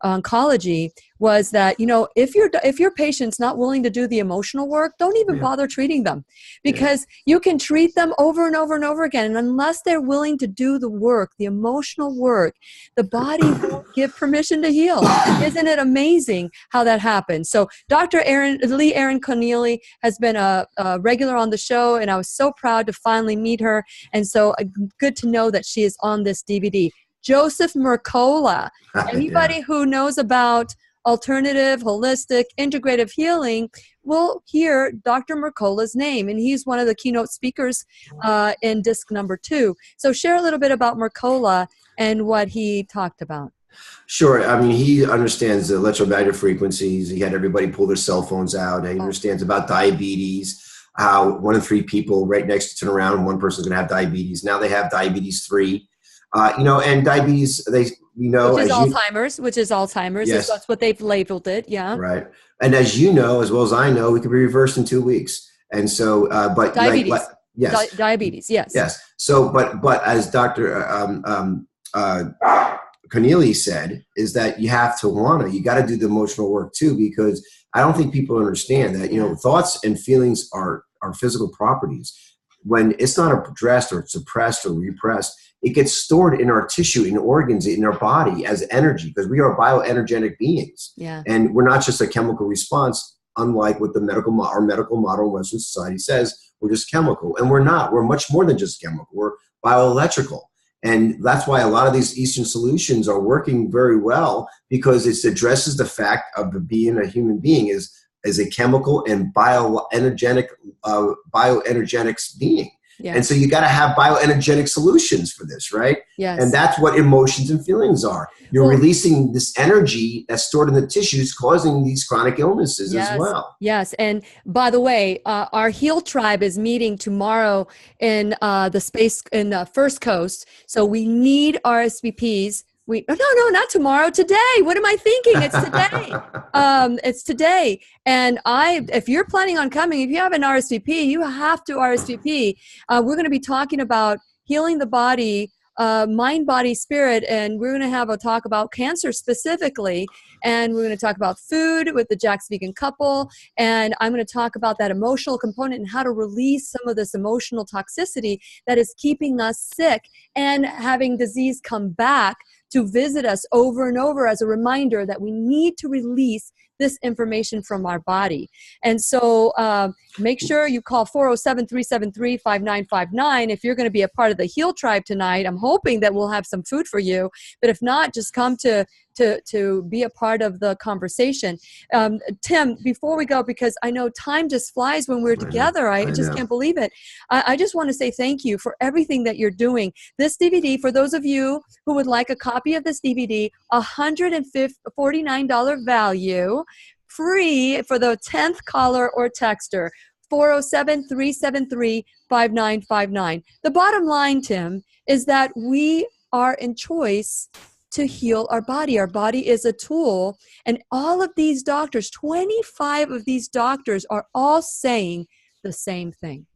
oncology was that, if your patient's not willing to do the emotional work, don't even bother treating them, because you can treat them over and over and over again. And unless they're willing to do the work, the emotional work, the body won't give permission to heal. Isn't it amazing how that happens? So Dr. Lee Aaron Corneli has been a regular on the show, and I was so proud to finally meet her. And so good to know that she is on this DVD. Joseph Mercola. Anybody who knows about alternative, holistic, integrative healing will hear Dr. Mercola's name, and he's one of the keynote speakers in disc number 2. So share a little bit about Mercola and what he talked about. Sure. I mean, he understands the electromagnetic frequencies. He had everybody pull their cell phones out. He understands about diabetes, how 1 in 3 people right next to turn around, one person's going to have diabetes. Now they have diabetes 3. And diabetes, which is Alzheimer's. Yes. That's what they've labeled it. Yeah. Right. And as you know, as well as I know, it can be reversed in 2 weeks. And so, but diabetes. Yes. Diabetes. Yes. Yes. So, but as Dr. Cornelia said, is that you got to do the emotional work too, because I don't think people understand that, thoughts and feelings are physical properties. When it's not addressed or suppressed or repressed, it gets stored in our tissue, in organs, in our body as energy, because we are bioenergetic beings. Yeah. And we're not just a chemical response, unlike what our medical model in Western society says, we're just chemical. And we're not. We're much more than just chemical. We're bioelectrical. And that's why a lot of these Eastern solutions are working very well, because it addresses the fact of being a human being is a chemical and bioenergetics being. Yeah. And so you got to have bioenergetic solutions for this, right? Yes. And that's what emotions and feelings are. You're releasing this energy that's stored in the tissues, causing these chronic illnesses as well. Yes. And by the way, our Heal Tribe is meeting tomorrow in the First Coast. So we need RSVPs. No, not tomorrow. Today. What am I thinking? It's today. It's today. And if you're planning on coming, if you have an RSVP, you have to RSVP. We're going to be talking about healing the body, mind, body, spirit, and we're going to have a talk about cancer specifically. And we're going to talk about food with the Jack's Vegan couple. And I'm going to talk about that emotional component and how to release some of this emotional toxicity that is keeping us sick and having disease come back to visit us over and over as a reminder that we need to release this information from our body. And so make sure you call 407-373-5959 if you're going to be a part of the Heal Tribe tonight. I'm hoping that we'll have some food for you. But if not, just come to be a part of the conversation. Tim, before we go, because I know time just flies when we're together. I just can't believe it. I just want to say thank you for everything that you're doing. This DVD, for those of you who would like a copy of this DVD, $149 value, free for the 10th caller or texter. 407-373-5959. The bottom line, Tim, is that we are in choice to heal our body. Our body is a tool. And all of these doctors, 25 of these doctors, are all saying the same thing.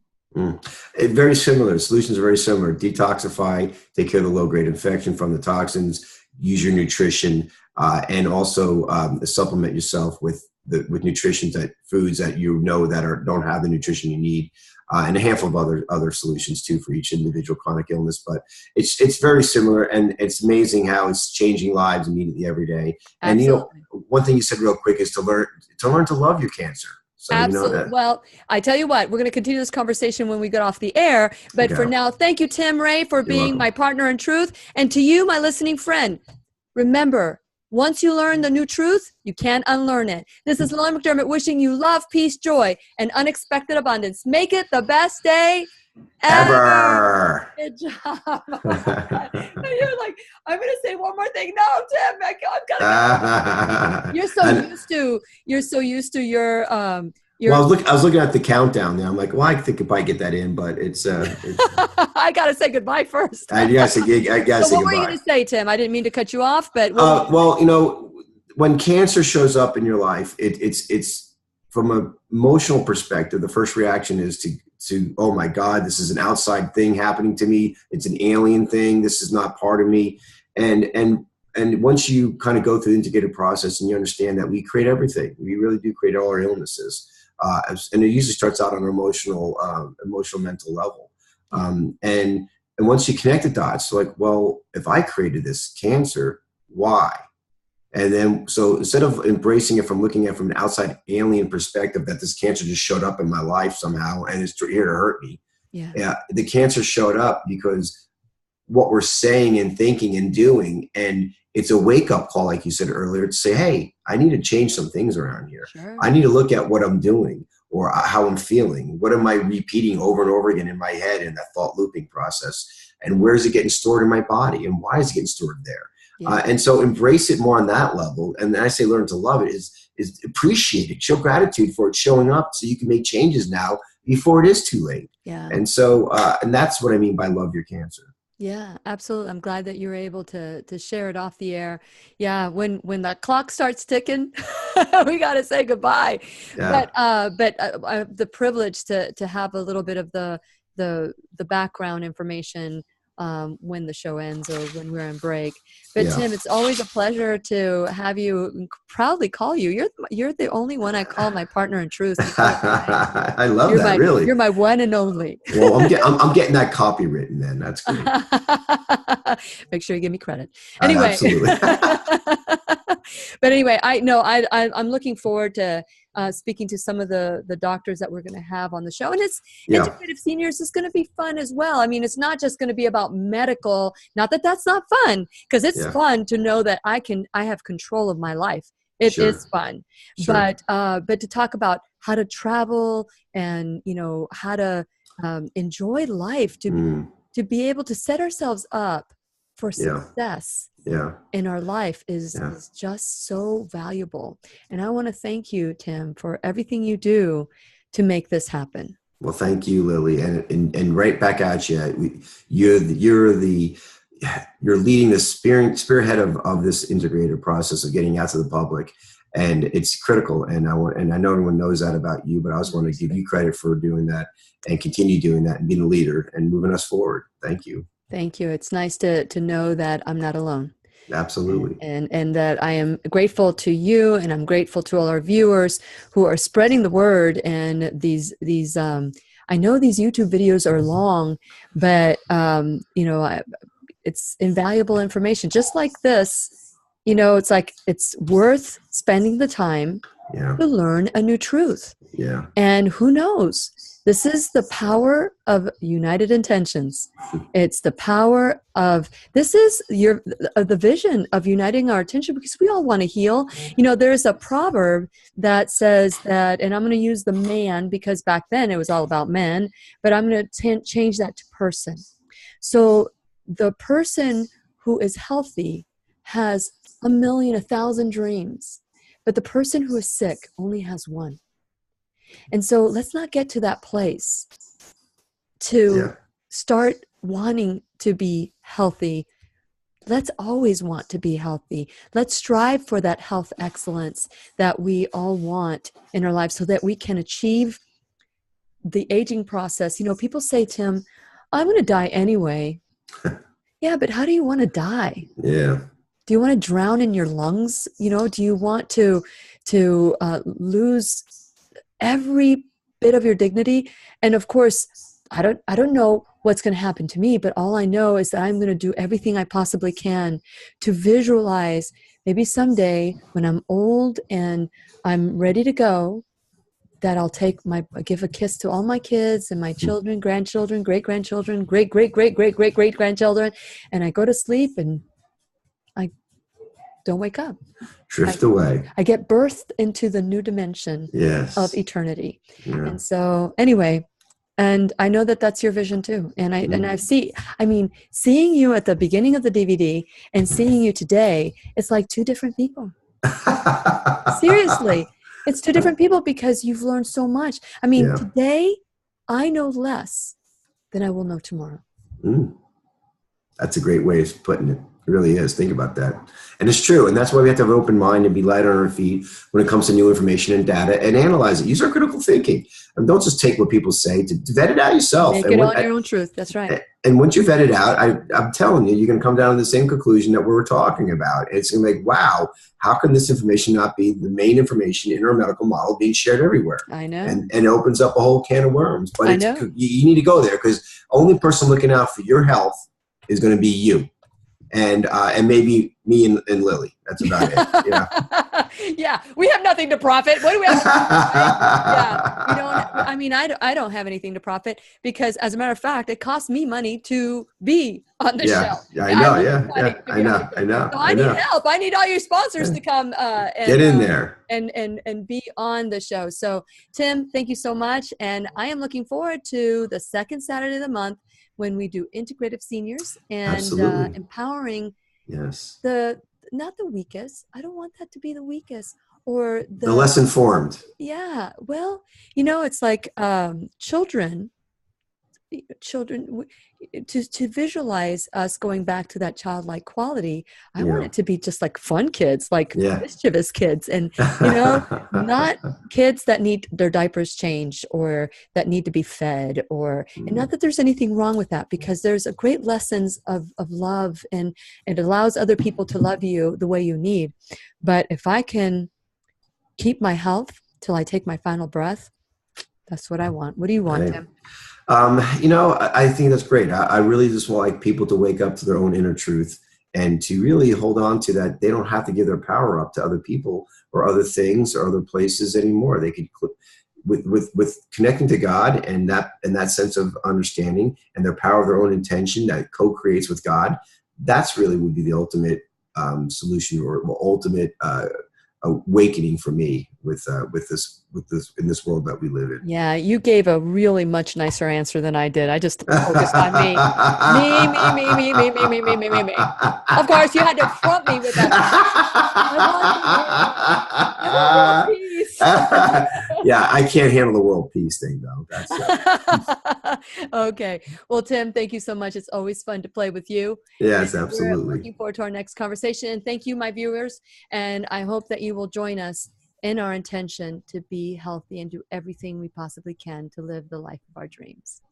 Very similar. The solutions are very similar. Detoxify, take care of the low-grade infection from the toxins, use your nutrition, and also supplement yourself with nutrition, foods that don't have the nutrition you need, and a handful of other solutions too for each individual chronic illness. But it's very similar, and it's amazing how it's changing lives immediately every day. Absolutely. And one thing you said real quick is to learn to love your cancer. So absolutely. Well, I tell you what, we're going to continue this conversation when we get off the air. But for now, thank you, Tim Ray, for being my partner in truth. And to you, my listening friend, remember, once you learn the new truth, you can't unlearn it. This is Lillian McDermott wishing you love, peace, joy, and unexpected abundance. Make it the best day ever. Good job. You're like, I'm going to say one more thing. No, Tim, I'm gonna You're so used to your well, I was looking at the countdown now. I'm like, well, I think if I get that in, but it's I got to say goodbye first. I gotta say goodbye. What were you going to say, Tim? I didn't mean to cut you off, but well, when cancer shows up in your life, it's from an emotional perspective. The first reaction is to oh my God, this is an outside thing happening to me. It's an alien thing. This is not part of me. And once you kind of go through the integrated process and you understand that we create everything, we really do create all our illnesses. And it usually starts out on an emotional, mental level. And once you connect the dots, like, well, if I created this cancer, why? And then, so instead of embracing it from looking at it from an outside alien perspective, that this cancer just showed up in my life somehow and is here to hurt me. Yeah. The cancer showed up because what we're saying and thinking and doing, and it's a wake-up call, like you said earlier, to say, hey, I need to change some things around here. Sure. I need to look at what I'm doing or how I'm feeling. What am I repeating over and over again in my head in that thought looping process? And where is it getting stored in my body? And why is it getting stored there? Yeah. And so embrace it more on that level. And then I say learn to love it is appreciate it. Show gratitude for it showing up so you can make changes now before it is too late. Yeah. And so, and that's what I mean by love your cancer. Yeah, absolutely. I'm glad that you were able to share it off the air. Yeah, when that clock starts ticking, we got to say goodbye. Yeah. But I have the privilege to have a little bit of the background information when the show ends or when we're on break. But Yeah. Tim, it's always a pleasure to have you, proudly call you. You're the only one I call my partner in truth. I love that. Really, you're my one and only. Well, I'm getting that copy written. Then that's great. Make sure you give me credit. Anyway, absolutely. But anyway, I'm looking forward to speaking to some of the doctors that we're going to have on the show. And Integrative Seniors is going to be fun as well. I mean, it's not just going to be about medical, not that that's not fun, because it's fun to know that I have control of my life. It is fun. Sure. But to talk about how to travel and, how to enjoy life, to be able to set ourselves up for success in our life is just so valuable. And I want to thank you, Tim, for everything you do to make this happen. Well, thank you, Lily. And right back at you. You're leading the spearhead of this integrated process of getting out to the public. And it's critical. And I know everyone knows that about you, but I also want to give you credit for doing that and continue doing that and being a leader and moving us forward. Thank you. Thank you. It's nice to know that I'm not alone. Absolutely. And that I am grateful to you, and I'm grateful to all our viewers who are spreading the word. And these I know these YouTube videos are long, but it's invaluable information. Just like this, it's like it's worth spending the time to learn a new truth. Yeah. And who knows? This is the power of united intentions. It's the power of, this is the vision of uniting our attention, because we all want to heal. There's a proverb that says that, and I'm going to use the man because back then it was all about men, but I'm going to change that to person. So the person who is healthy has 1,000,000 dreams, but the person who is sick only has one. And so let's not get to that place to start wanting to be healthy. Let's always want to be healthy. Let's strive for that health excellence that we all want in our lives so that we can achieve the aging process. People say, Tim, I'm going to die anyway. Yeah, but how do you want to die? Yeah. Do you want to drown in your lungs? Do you want to lose every bit of your dignity? And of course, I don't know what's going to happen to me, but all I know is that I'm going to do everything I possibly can to visualize maybe someday when I'm old and I'm ready to go, that I'll give a kiss to all my kids and my children, grandchildren, great-grandchildren, great-great-great-great-great-grandchildren, and I go to sleep and I don't wake up. Drift away. I get birthed into the new dimension of eternity. Yeah. And so anyway, and I know that that's your vision too. And seeing you at the beginning of the DVD and seeing you today, it's like two different people. Seriously, it's two different people because you've learned so much. Today I know less than I will know tomorrow. That's a great way of putting it. It really is. Think about that. And it's true. And that's why we have to have an open mind and be light on our feet when it comes to new information and data, and analyze it. Use our critical thinking. And don't just take what people say. To vet it out yourself. Make it on your own truth. That's right. And once you vet it out, I'm telling you, you're going to come down to the same conclusion that we were talking about. It's going to be like, wow, how can this information not be the main information in our medical model being shared everywhere? I know. And it opens up a whole can of worms. But you need to go there, because only person looking out for your health is going to be you. And maybe me and Lily. That's about it. Yeah. Yeah, we have nothing to profit. What do we have to profit? Right? Yeah, we don't. I mean, I don't have anything to profit because, as a matter of fact, it costs me money to be on the Yeah. show. Yeah, I know. Yeah. Money Yeah. to be I on know. the show. I know. So I I need know. help. I need all your sponsors to come Get in there. and be on the show. So, Tim, thank you so much, and I am looking forward to the second Saturday of the month when we do integrative seniors and Absolutely. empowering Yes. not the weakest. I don't want that to be the weakest or The less informed. yeah. Well, it's like children to visualize us going back to that childlike quality. I want it to be just like fun kids, like mischievous kids, and not kids that need their diapers changed or that need to be fed, and not that there's anything wrong with that, because there's a great lessons of love, and it allows other people to love you the way you need. But if I can keep my health till I take my final breath, that's what I want. What do you want, Tim? I think that's great. I really just want like people to wake up to their own inner truth and to really hold on to that. They don't have to give their power up to other people or other things or other places anymore. They could with connecting to God and that sense of understanding and their power of their own intention that co-creates with God. That's really would be the ultimate solution or ultimate awakening for me with this in this world that we live in. Yeah, you gave a really much nicer answer than I did. I just focused on me. Me. Of course, you had to front me with that. I want peace. Yeah, I can't handle the world peace thing though. That's okay. Well, Tim, thank you so much. It's always fun to play with you. Yes, and absolutely. We're looking forward to our next conversation. And thank you, my viewers. And I hope that you will join us in our intention to be healthy and do everything we possibly can to live the life of our dreams.